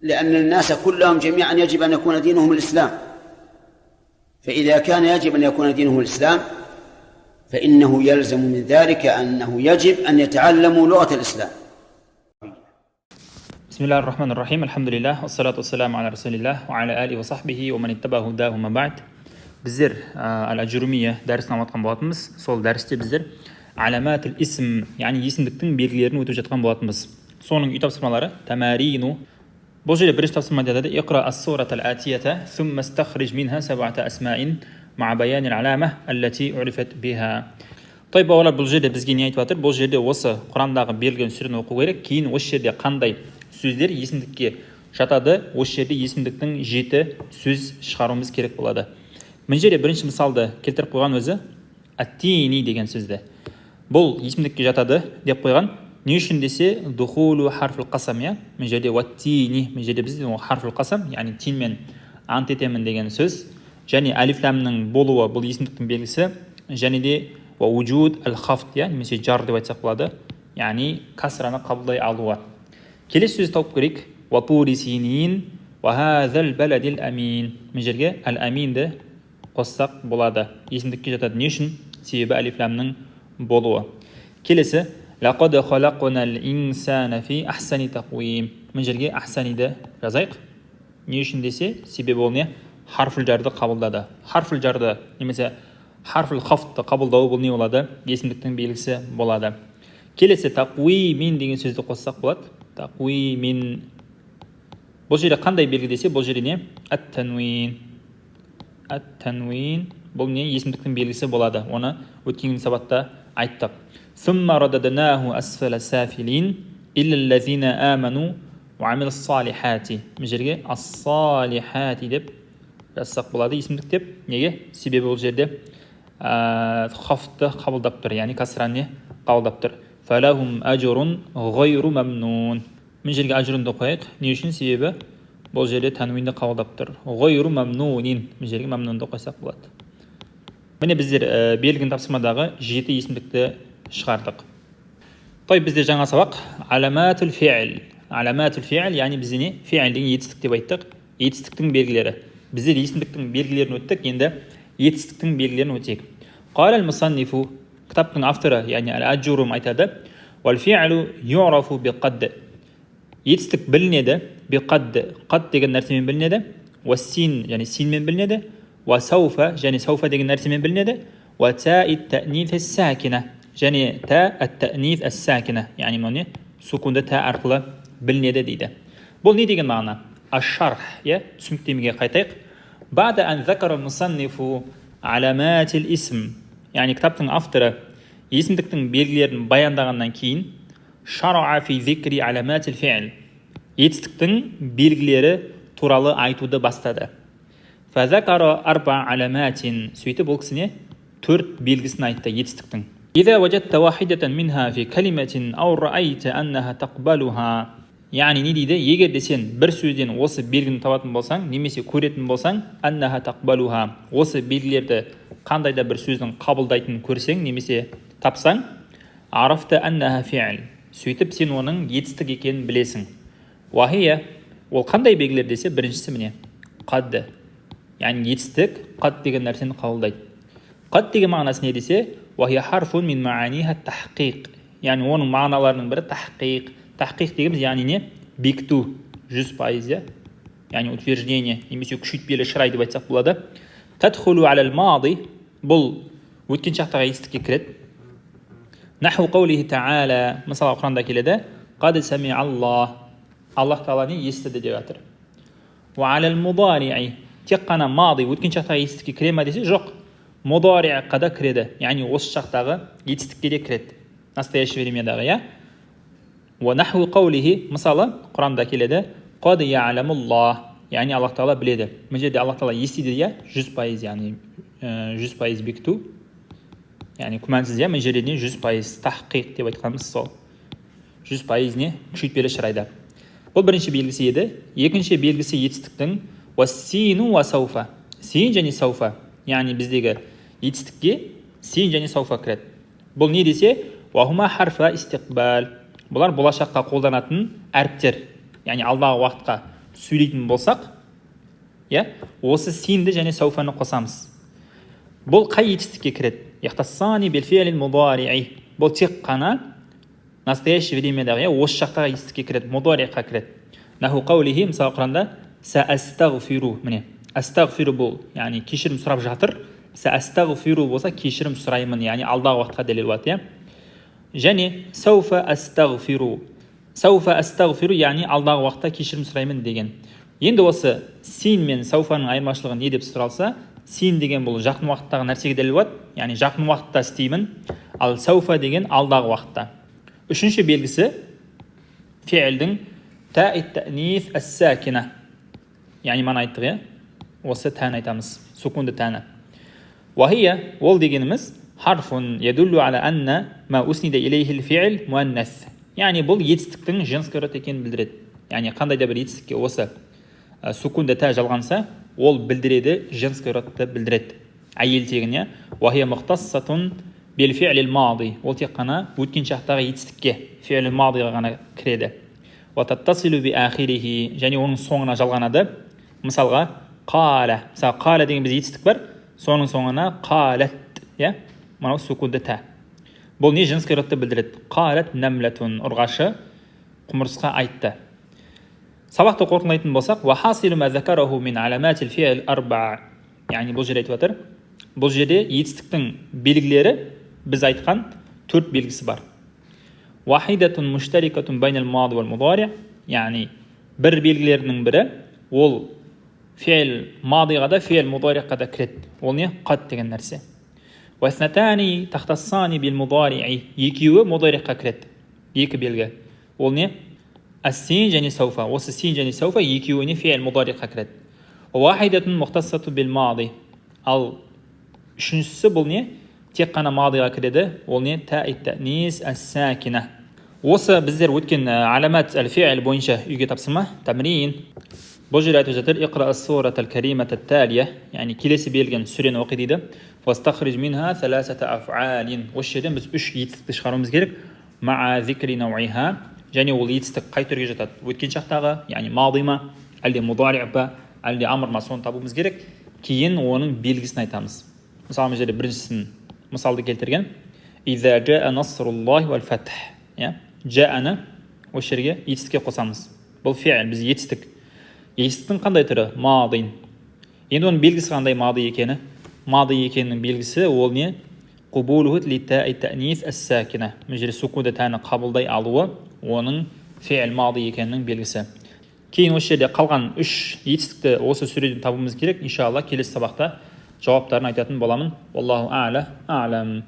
لأن الناس كلهم جميعا يجب أن يكون دينهم الإسلام، فإذا كان يجب أن يكون دينه الإسلام فإنه يلزم من ذلك أنه يجب أن يتعلموا لغة الإسلام. بسم الله الرحمن الرحيم. الحمد لله والصلاة والسلام على رسول الله وعلى آله وصحبه ومن اتبع هداه ما بعد. Біздер Ал-Аджурумия дәрісін алып болатынбыз. Сол дәрісте біздер аламатул исм, яғни есімдіктің белгілерін өтіп жатқан болатынбыз. Соның үй тапсырмалары тамарину. Бұл жерде бірінші тапсырма деді: Иқра ас-суратал атията, сумма стахриж минха саб'ата асмаин ма'a баянил алама аллати урифат биха. Той бауырлар, бұл жерде бізге не айтып жатыр? Бұл жерде осы Құрандағы берілген сүрені оқу керек. Кейін осы жерде қандай сөздер есімдікке жатады, осы жерде есімдіктің 7 сөз шығаруымыз керек болады. Мына жерде бірінші мысалды келтіріп қойған өзі аттини деген сөзді. Бұл есімдікке жатады деп қойған. Не үшін десе духулу харфул қасам, я? Мына жерде ваттини, мына жерде бізде харфул қасам, яғни тинмен ант етемін деген сөз. Және алиф ламның болуы бұл есімдіктің белгісі. Және де вуджуд ал-хафт, я, немесе жар деп айтсақ болады, яғни касраны қабылдай алуы. Келесі сөз тауып көрейік. Ватури синин ва хазал баладил амин. Мына жерге ал-аминді қоссақ болады. Есімдікке жатады. Не үшін? Себебі алиф ламның болуы. Келесі лақад халақнал инсана фи ахсани тақуим. Мына жерге ахсаниді жазайық. Не үшін десе, себебі ол не? Харфул жарды қабылдады. Харфул жарды немесе харфул хафтты қабылдауы бұл не болады? Есімдіктің белгісі болады. Келесі тақуимин деген сөзді қоссақ болады. Тақуимин. Бұл жерде қандай белгі десе, бұл жерде не? Ат-тануин. Ат-тануин. Бұл не? Есімдіктің белгісі болады. Оны өткен сабатта айттық. Сумма рададнаху асфала сафилин илля аллазина аману ва амилус салихати. Мына жерге ас-салихати деп жазсақ болады есімдік деп. Неге? Себебі бұл жерде хафтты қабылдап тұр, яғни касраны қабылдап тұр. Фалахум ажрун гайру мамнун. Мына жерге ажрунды қояйық. Не үшін? Себебі бұл жерде тануинді қабылдап тұр. Гайру мамнунин. Мына жерге мамнунды қойсақ болады. Міне біздер берілген тапсырмадағы 7 есімдікті шығардық. Той бізде жаңа сабақ аламатул фи'л. Аламатул фи'л, яғни бізде не? Фи'л деген етістік деп айттық. Етістіктің белгілері. Біздер есімдіктің белгілерін өттік, енді етістіктің белгілерін өтейік. Қала ал-мусаннифу, кітаптың авторы, яғни Ал-Аджурум айтады: «Вал фи'лу ю'рафу биқадд». Етістік білінеді, биқадд. Қад деген нәрсемен білінеді. Ва син, яғни синмен білінеді. Ва сауфа, және сауфа деген нәрсемен білінеді. Ва та'ит ta'ниф ас-сакина, және та ат-ta'ниф ас-сакина, яғни мұны сукунды та арқылы білінеді дейді. Бұл не деген мағына? Аш-шарх, я, түсініктемеге қайтайық. Бада ан закара al-musannифу аламатил исм, яғни кітаптың авторы есімдіктің белгілерін баяндағаннан кейін шара'a фи зикри аламатил фи'л, етістіктің белгілері туралы айтуды бастады. Фазакара арба аламатин, сөйтіп ол кісіне 4 белгісін айтты етістіктің. Иза ваджатта вахидатан минха фи калиматин ау раайта аннаха тақбалуха. Яғни не дейді? Егер де сен бір сөзден осы белгіні табатын болсаң, немесе көретін болсаң, аннаха тақбалуха, осы белгілерді қандай да бір сөздің қабылдайтынын көрсең, немесе тапсаң, арафта аннаха фи'л, сөйтіп сен оның етістік екенін білесің. Вахия, ол қандай белгілер десе, біріншісі міне қадды, яғни етістік қад деген нәрсені қабылдайды. Қад деген мағынасы не десе, вахия харфун мин ма'аниха тахқиқ, яғни оның мағыналарының бірі тахқиқ. Тахқиқ дегеніміз, яғни не? Бекіту 100%, яғни утверждение, немесе күшейтпелі шырай деп айтсақ болады. Тадхулу алал мади, бұл өткен шақтағы етістікке кіреді. Наху қаулихи та'ала, мысалы Құранда келеді, қад сами'аллах, Аллах Таала не естіді деп жатыр. Ва алал мудари'i, тек қана мади өткен шақтағы етістікке кіре ме десе, жоқ, мудари'қа да кіреді, яғни осы шақтағы етістікке де кіреді, настоящее времядағы, я. Ва наху қаулихи, мысалы Құранда келеді, қад я'ламуллах, яғни Аллах Таала біледі. Мына жерде Аллах Таала естиді, я, 100%, яғни 100% бекіту, яғни күмәнсіз, я, мына жерде 100% тахқиқ деп айтқанымыз сол. 100% не? Күшейтпелі шырайда. Бұл бірінші белгісі еді. Екінші белгісі етістіктің уассину ва сауфа. Син және сауфа. Яғни біздегі етістікке син және сауфа кіреді. Бұл не десе? Вахума харфа истиқбал. Бұлар болашаққа қолданатын әріптер. Яғни алдағы уақытқа сөйлейтін болсақ, иә, осы синді және сауфаны қосамыз. Бұл қай етістікке кіреді? Яхтассани бил фи'лил мудари'i. Бұл тек қана настоящий времядағы, осы шақтағы етістікке кіреді, мудари'ға кіреді. Наху қаулихи, мысалы Құранда саастағфиру, міне, астағфиру бұл, яғни кешірім сұрап жатыр. Саастағфиру болса кешірім сұраймын, яғни алдағы уақытқа дәлел болады, иә. Және сауфа астағфиру. Сауфа астағфиру, яғни алдағы уақытта кешірім сұраймын деген. Енді осы син мен сауфаның айырмашылығы не деп сұралса, син деген бұл жақын уақыттағы нәрсеге дәлел болады, яғни жақын уақытта істеймін, ал сауфа деген алдағы уақытта. Үшінші белгісі фи'ілдің та'ит ta'нис ас-сакина. Яғни мана айттық, иә? Осы тән айтамыз, сукунды тәні. Вахия, ол дегеніміз харфун ядуллу ала анна ма уснида илейхил фи'л муаннас. Яғни бұл етістіктің женский род екенін білдіреді. Яғни қандай да бір етістікке осы сукунды тә жалғанса, ол білдіреді, женский родты білдіреді. Әйел тегіне вахия мухтассатун бил фи'лил мади. Ол тек қана өткен шақтағы етістікке, фи'лил мадиға ғана кіреді. Ва таттасилу би ахирихи, және оның соңына жалғанады. Мысалға қала. Мысалы қала деген біз етістік бар, соның соңына қалат, иә? Мынау сукунды тә. Бұл не женский родты білдіреді? Қалат намлатун, ұрғашы құмырсқа айтты. Сабақты қорытындылайтын болсақ, ва хасилу ма закараху мин аламатил фи'л арбаа. Яғни бұл жерде айтып жатыр. Бұл жерде етістіктің белгілері біз айтқан 4 белгісі бар. Вахидатун муштарикатун байнал мади вал мудари. Яғни бір белгілерінің бірі ол фи'л мадиға да, фи'л мудариға да кіреді. Ол не? Қад деген нәрсе. Васнатани тахтассани бил мудари'i. Екеуі мудариға кіреді. Екі белгі. Ол не? Ас-син және сауфа. Осы син және сауфа екеуіне фи'л мудариға кіреді. Вахидатун мухтассату бил мади. Ал үшіншісі бұл не? Тек қана мадиға кіреді. Ол не? Та'ит ta'нис ас-сакина. Осы біздер өткен аламат әл-фи'л бойынша үйге тапсырма. Тамрин. Бұл жерде айтып жатыр, иқра ас-сурат ал-каримат ат-талия, яғни келесі берілген сүрені оқи дейді. Вастахриж минха саласата аф'алин. Осы жерден біз 3 етістікті шығаруымыз керек. Ма'a зикри науиха, және ол етістік қай түрге жатады? Өткен шақтағы, яғни мади ма, әлде мудари' ба, әлде амр ма, соны табуымыз керек. Кейін оның белгісін айтамыз. Мысалы, жерде біріншісін мысалды келтірген. Иза жаа насруллахи вал фатх. Жааны осы жерге етістікке қосамыз. Бұл фи'л, біз етістік. Етістіктің қандай түрі? Мадин. Енді оның белгісі қандай мади екені? Мади екенінің белгісі ол не? Қубулухут ли та'ит ta'нис ас-сакина. Межре сукунды тәні қабылдай алуы оның фи'л мади екенінің белгісі. Кейін осы жерде қалған 3 етістікті осы сүреден табуымыз керек. Иншалла келесі сабақта жауаптарын айтатын боламын. Аллаху а'ла, а'лам.